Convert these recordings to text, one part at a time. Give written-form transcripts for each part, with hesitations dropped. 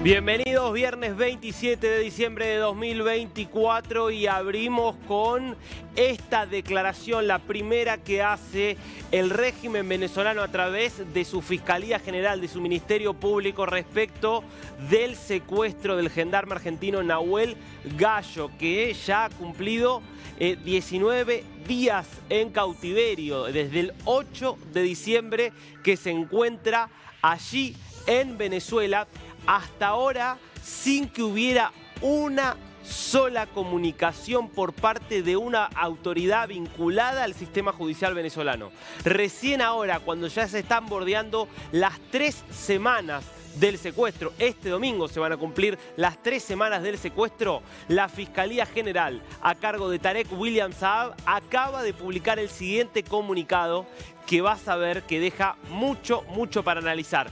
Bienvenidos, viernes 27 de diciembre de 2024 y abrimos con esta declaración, la primera que hace el régimen venezolano a través de su Fiscalía General, de su Ministerio Público respecto del secuestro del gendarme argentino Nahuel Gallo, que ya ha cumplido 19 días en cautiverio, desde el 8 de diciembre que se encuentra allí en Venezuela. Hasta ahora, sin que hubiera una sola comunicación por parte de una autoridad vinculada al sistema judicial venezolano. Recién ahora, cuando ya se están bordeando las 3 semanas del secuestro, este domingo se van a cumplir las 3 semanas del secuestro, la Fiscalía General, a cargo de Tarek William Saab, acaba de publicar el siguiente comunicado que vas a ver que deja mucho para analizar.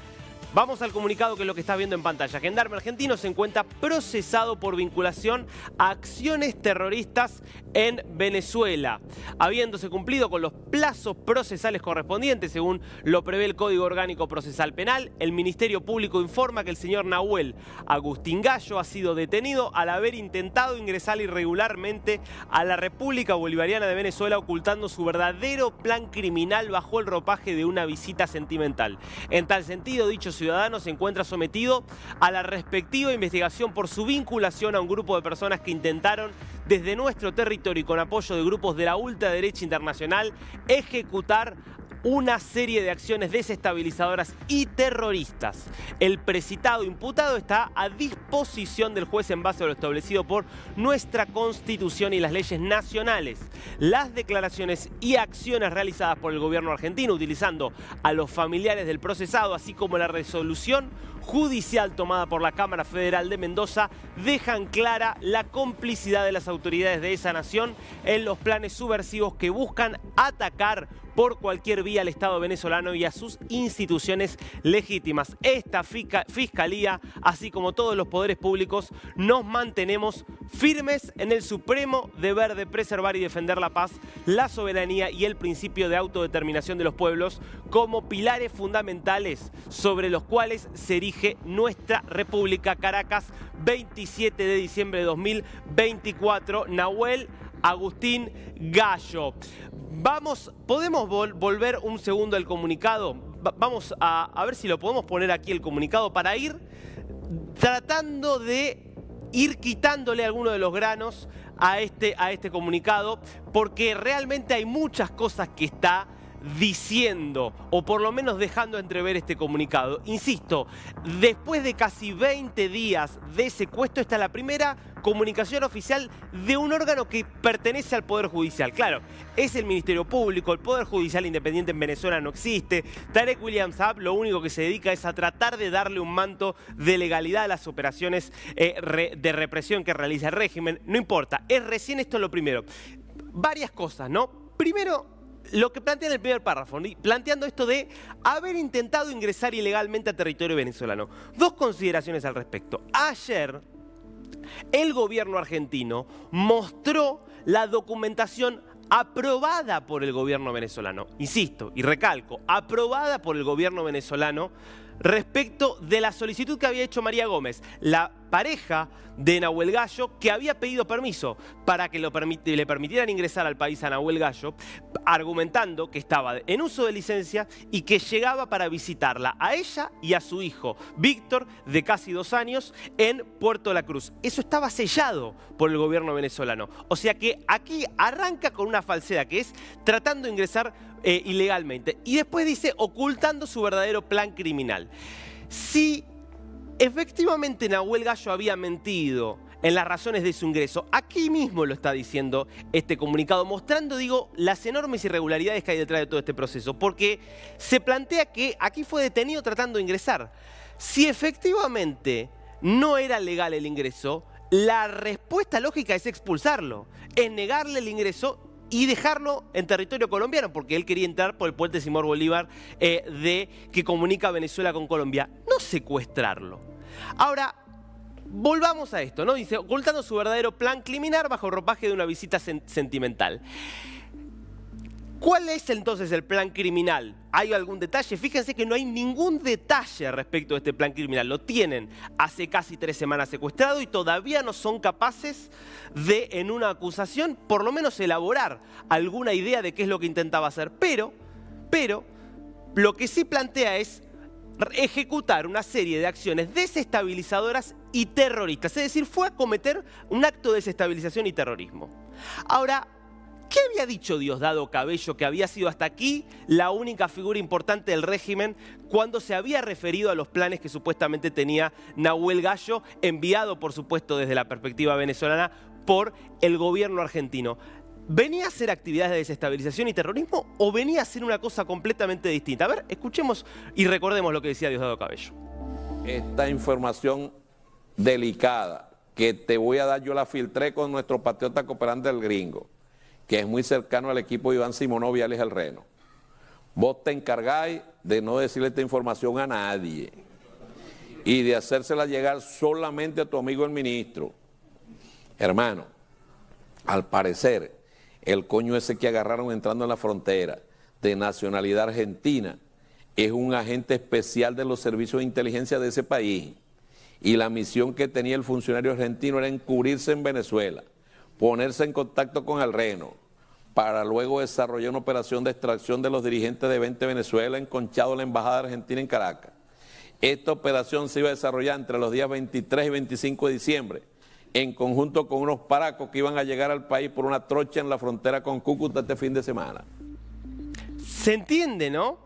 Vamos al comunicado, que es lo que estás viendo en pantalla. Gendarme argentino se encuentra procesado por vinculación a acciones terroristas en Venezuela. Habiéndose cumplido con los plazos procesales correspondientes, según lo prevé el Código Orgánico Procesal Penal, el Ministerio Público informa que el señor Nahuel Agustín Gallo ha sido detenido al haber intentado ingresar irregularmente a la República Bolivariana de Venezuela, ocultando su verdadero plan criminal bajo el ropaje de una visita sentimental. En tal sentido, dicho ciudadano se encuentra sometido a la respectiva investigación por su vinculación a un grupo de personas que intentaron desde nuestro territorio y con apoyo de grupos de la ultraderecha internacional ejecutar una serie de acciones desestabilizadoras y terroristas. El precitado imputado está a disposición del juez en base a lo establecido por nuestra Constitución y las leyes nacionales. Las declaraciones y acciones realizadas por el gobierno argentino utilizando a los familiares del procesado, así como la resolución judicial tomada por la Cámara Federal de Mendoza, dejan clara la complicidad de las autoridades de esa nación en los planes subversivos que buscan atacar por cualquier vía al Estado venezolano y a sus instituciones legítimas. Esta Fiscalía, así como todos los poderes públicos, nos mantenemos firmes en el supremo deber de preservar y defender la paz, la soberanía y el principio de autodeterminación de los pueblos como pilares fundamentales sobre los cuales se erige nuestra República. Caracas, 27 de diciembre de 2024, Nahuel Agustín Gallo. ¿Podemos volver un segundo al comunicado? Vamos a ver si lo podemos poner aquí el comunicado para ir tratando de ir quitándole algunos de los granos a este comunicado, porque realmente hay muchas cosas que está diciendo, o por lo menos dejando entrever este comunicado. Insisto, después de casi 20 días de secuestro, esta es la primera comunicación oficial de un órgano que pertenece al Poder Judicial. Claro, es el Ministerio Público, el Poder Judicial Independiente en Venezuela no existe. Tarek William Saab lo único que se dedica es a tratar de darle un manto de legalidad a las operaciones de represión que realiza el régimen. No importa, es recién esto lo primero. Varias cosas, ¿no? Primero, lo que plantea en el primer párrafo, planteando esto de haber intentado ingresar ilegalmente a territorio venezolano. Dos consideraciones al respecto. Ayer, el gobierno argentino mostró la documentación aprobada por el gobierno venezolano. Insisto y recalco, aprobada por el gobierno venezolano respecto de la solicitud que había hecho María Gómez, la pareja de Nahuel Gallo, que había pedido permiso para que le permitieran ingresar al país a Nahuel Gallo, argumentando que estaba en uso de licencia y que llegaba para visitarla a ella y a su hijo, Víctor, de casi 2 años, en Puerto La Cruz. Eso estaba sellado por el gobierno venezolano. O sea que aquí arranca con una falsedad, que es tratando de ingresar ilegalmente. Y después dice ocultando su verdadero plan criminal. Si efectivamente Nahuel Gallo había mentido en las razones de su ingreso, aquí mismo lo está diciendo este comunicado, mostrando, las enormes irregularidades que hay detrás de todo este proceso, porque se plantea que aquí fue detenido tratando de ingresar. Si efectivamente no era legal el ingreso, la respuesta lógica es expulsarlo, es negarle el ingreso y dejarlo en territorio colombiano, porque él quería entrar por el puente Simón Bolívar que comunica Venezuela con Colombia, no secuestrarlo. Ahora, volvamos a esto, ¿no? Dice, ocultando su verdadero plan criminal bajo ropaje de una visita sentimental. ¿Cuál es entonces el plan criminal? ¿Hay algún detalle? Fíjense que no hay ningún detalle respecto de este plan criminal. Lo tienen hace casi 3 semanas secuestrado y todavía no son capaces de, en una acusación, por lo menos elaborar alguna idea de qué es lo que intentaba hacer. Pero, lo que sí plantea es ejecutar una serie de acciones desestabilizadoras y terroristas. Es decir, fue a cometer un acto de desestabilización y terrorismo. Ahora, ¿qué había dicho Diosdado Cabello, que había sido hasta aquí la única figura importante del régimen, cuando se había referido a los planes que supuestamente tenía Nahuel Gallo, enviado por supuesto desde la perspectiva venezolana por el gobierno argentino? ¿Venía a hacer actividades de desestabilización y terrorismo o venía a hacer una cosa completamente distinta? A ver, escuchemos y recordemos lo que decía Diosdado Cabello. Esta información delicada que te voy a dar, yo la filtré con nuestro patriota cooperante del Gringo, que es muy cercano al equipo de Iván Simonov y Alex El Reno. Vos te encargáis de no decirle esta información a nadie y de hacérsela llegar solamente a tu amigo el ministro. Hermano, al parecer, el coño ese que agarraron entrando en la frontera, de nacionalidad argentina, es un agente especial de los servicios de inteligencia de ese país. Y la misión que tenía el funcionario argentino era encubrirse en Venezuela, ponerse en contacto con El Reno, para luego desarrollar una operación de extracción de los dirigentes de 20 Venezuela enconchado en la Embajada Argentina en Caracas. Esta operación se iba a desarrollar entre los días 23 y 25 de diciembre, en conjunto con unos paracos que iban a llegar al país por una trocha en la frontera con Cúcuta este fin de semana. Se entiende, ¿no?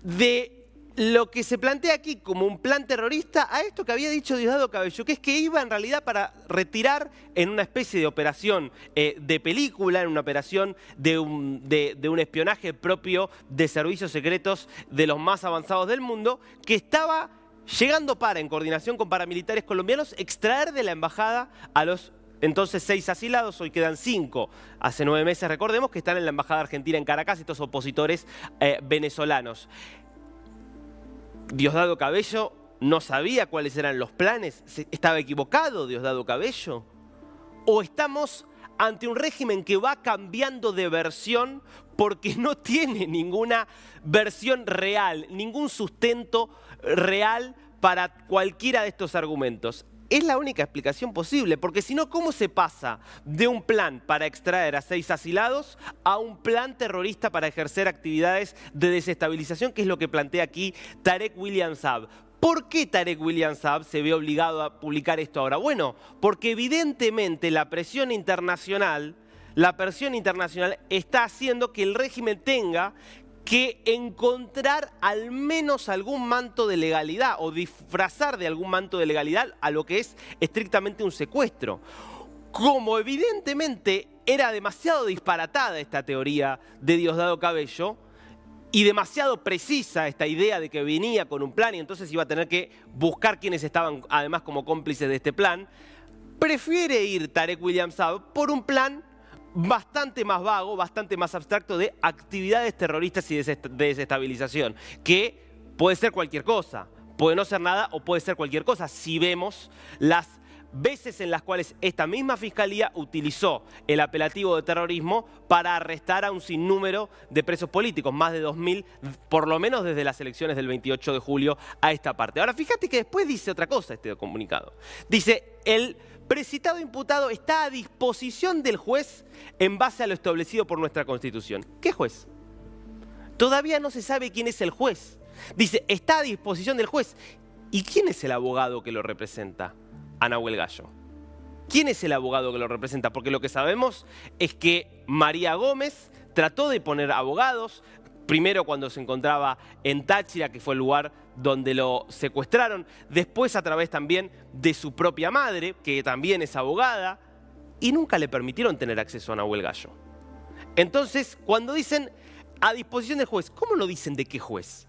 De lo que se plantea aquí como un plan terrorista a esto que había dicho Diosdado Cabello, que es que iba en realidad para retirar en una especie de operación de película, en una operación de un espionaje propio de servicios secretos de los más avanzados del mundo, que estaba llegando para, en coordinación con paramilitares colombianos, extraer de la embajada a los entonces 6 asilados, hoy quedan 5, hace 9 meses, recordemos, que están en la embajada argentina en Caracas, estos opositores venezolanos. Diosdado Cabello no sabía cuáles eran los planes. ¿Estaba equivocado Diosdado Cabello? ¿O estamos ante un régimen que va cambiando de versión porque no tiene ninguna versión real, ningún sustento real para cualquiera de estos argumentos? Es la única explicación posible, porque si no, ¿cómo se pasa de un plan para extraer a 6 asilados a un plan terrorista para ejercer actividades de desestabilización, que es lo que plantea aquí Tarek William Saab? ¿Por qué Tarek William Saab se ve obligado a publicar esto ahora? Bueno, porque evidentemente la presión internacional está haciendo que el régimen tenga que encontrar al menos algún manto de legalidad o disfrazar de algún manto de legalidad a lo que es estrictamente un secuestro. Como evidentemente era demasiado disparatada esta teoría de Diosdado Cabello y demasiado precisa esta idea de que venía con un plan y entonces iba a tener que buscar quienes estaban además como cómplices de este plan, prefiere ir Tarek William Saab por un plan bastante más vago, bastante más abstracto de actividades terroristas y de desestabilización, que puede ser cualquier cosa, puede no ser nada o puede ser cualquier cosa, si vemos las veces en las cuales esta misma fiscalía utilizó el apelativo de terrorismo para arrestar a un sinnúmero de presos políticos, más de 2.000, por lo menos desde las elecciones del 28 de julio a esta parte. Ahora, fíjate que después dice otra cosa este comunicado. Dice, el precitado imputado está a disposición del juez en base a lo establecido por nuestra Constitución. ¿Qué juez? Todavía no se sabe quién es el juez. Dice, está a disposición del juez. ¿Y quién es el abogado que lo representa a Nahuel Gallo? ¿Quién es el abogado que lo representa? Porque lo que sabemos es que María Gómez trató de poner abogados, primero cuando se encontraba en Táchira, que fue el lugar donde lo secuestraron, después a través también de su propia madre, que también es abogada, y nunca le permitieron tener acceso a Nahuel Gallo. Entonces, cuando dicen a disposición del juez, ¿cómo no dicen de qué juez?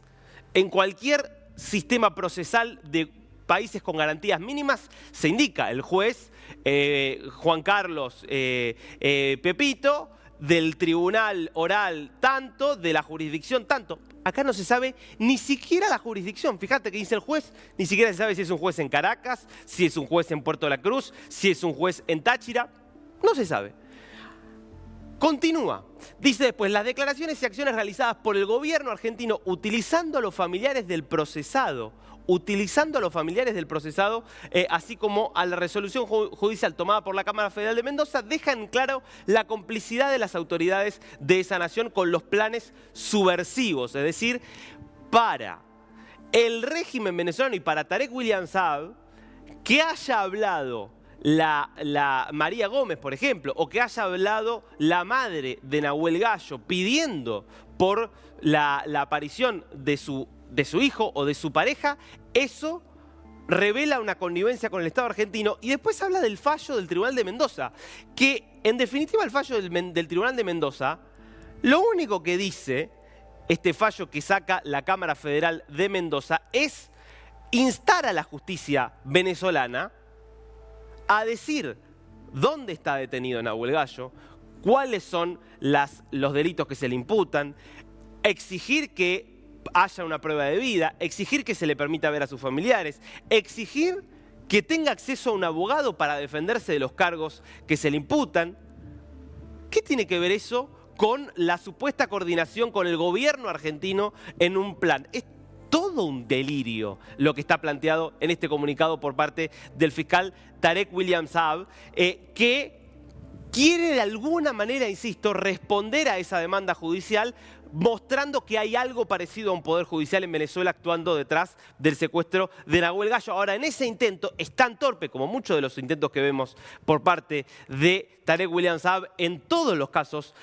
En cualquier sistema procesal de países con garantías mínimas se indica el juez Juan Carlos Pepito, del tribunal oral tanto, de la jurisdicción tanto. Acá no se sabe ni siquiera la jurisdicción. Fíjate que dice el juez, ni siquiera se sabe si es un juez en Caracas, si es un juez en Puerto de la Cruz, si es un juez en Táchira. No se sabe. Continúa. Dice después, las declaraciones y acciones realizadas por el gobierno argentino utilizando a los familiares del procesado, así como a la resolución judicial tomada por la Cámara Federal de Mendoza, dejan claro la complicidad de las autoridades de esa nación con los planes subversivos, es decir, para el régimen venezolano y para Tarek William Saab, que haya hablado la María Gómez, por ejemplo, o que haya hablado la madre de Nahuel Gallo pidiendo por la aparición de su hijo o de su pareja, eso revela una connivencia con el Estado argentino. Y después habla del fallo del Tribunal de Mendoza, que en definitiva el fallo del Tribunal de Mendoza, lo único que dice este fallo que saca la Cámara Federal de Mendoza es instar a la justicia venezolana a decir dónde está detenido Nahuel Gallo, cuáles son los delitos que se le imputan, exigir que haya una prueba de vida, exigir que se le permita ver a sus familiares, exigir que tenga acceso a un abogado para defenderse de los cargos que se le imputan. ¿Qué tiene que ver eso con la supuesta coordinación con el gobierno argentino en un plan? Es todo un delirio lo que está planteado en este comunicado por parte del fiscal Tarek William Saab, que quiere de alguna manera, insisto, responder a esa demanda judicial, mostrando que hay algo parecido a un poder judicial en Venezuela actuando detrás del secuestro de Nahuel Gallo. Ahora, en ese intento es tan torpe como muchos de los intentos que vemos por parte de Tarek William Saab en todos los casos,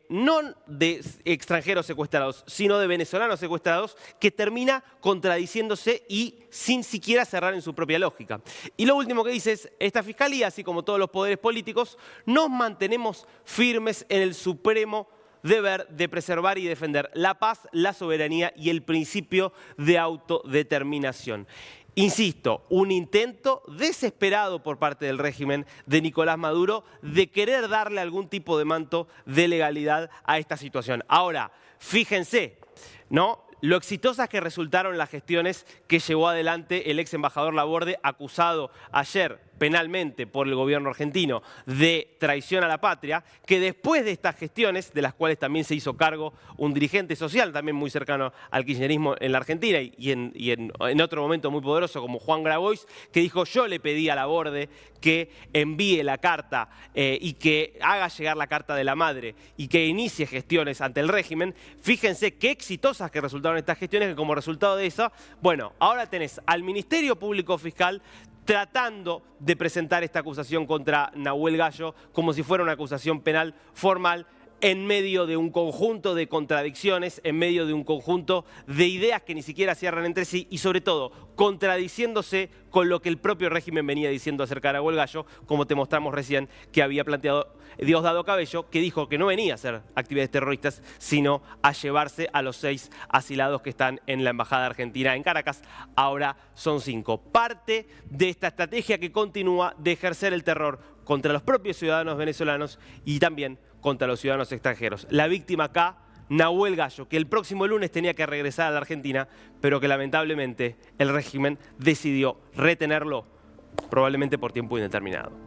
no de extranjeros secuestrados, sino de venezolanos secuestrados, que termina contradiciéndose y sin siquiera cerrar en su propia lógica. Y lo último que dice es, esta fiscalía, así como todos los poderes políticos, nos mantenemos firmes en el supremo deber de preservar y defender la paz, la soberanía y el principio de autodeterminación. Insisto, un intento desesperado por parte del régimen de Nicolás Maduro de querer darle algún tipo de manto de legalidad a esta situación. Ahora, fíjense, ¿no?, lo exitosas que resultaron las gestiones que llevó adelante el ex embajador Laborde, acusado ayer penalmente por el gobierno argentino de traición a la patria, que después de estas gestiones, de las cuales también se hizo cargo un dirigente social también muy cercano al kirchnerismo en la Argentina y en otro momento muy poderoso como Juan Grabois, que dijo: yo le pedí a Laborde que envíe la carta y que haga llegar la carta de la madre y que inicie gestiones ante el régimen. Fíjense qué exitosas que resultaron estas gestiones, que como resultado de eso, bueno, ahora tenés al Ministerio Público Fiscal tratando de presentar esta acusación contra Nahuel Gallo como si fuera una acusación penal formal, en medio de un conjunto de contradicciones, en medio de un conjunto de ideas que ni siquiera cierran entre sí y sobre todo contradiciéndose con lo que el propio régimen venía diciendo acerca de Nahuel Gallo, como te mostramos recién que había planteado Diosdado Cabello, que dijo que no venía a hacer actividades terroristas, sino a llevarse a los 6 asilados que están en la Embajada Argentina en Caracas. Ahora son 5. Parte de esta estrategia que continúa de ejercer el terror contra los propios ciudadanos venezolanos y también contra los ciudadanos extranjeros. La víctima acá, Nahuel Gallo, que el próximo lunes tenía que regresar a la Argentina, pero que lamentablemente el régimen decidió retenerlo, probablemente por tiempo indeterminado.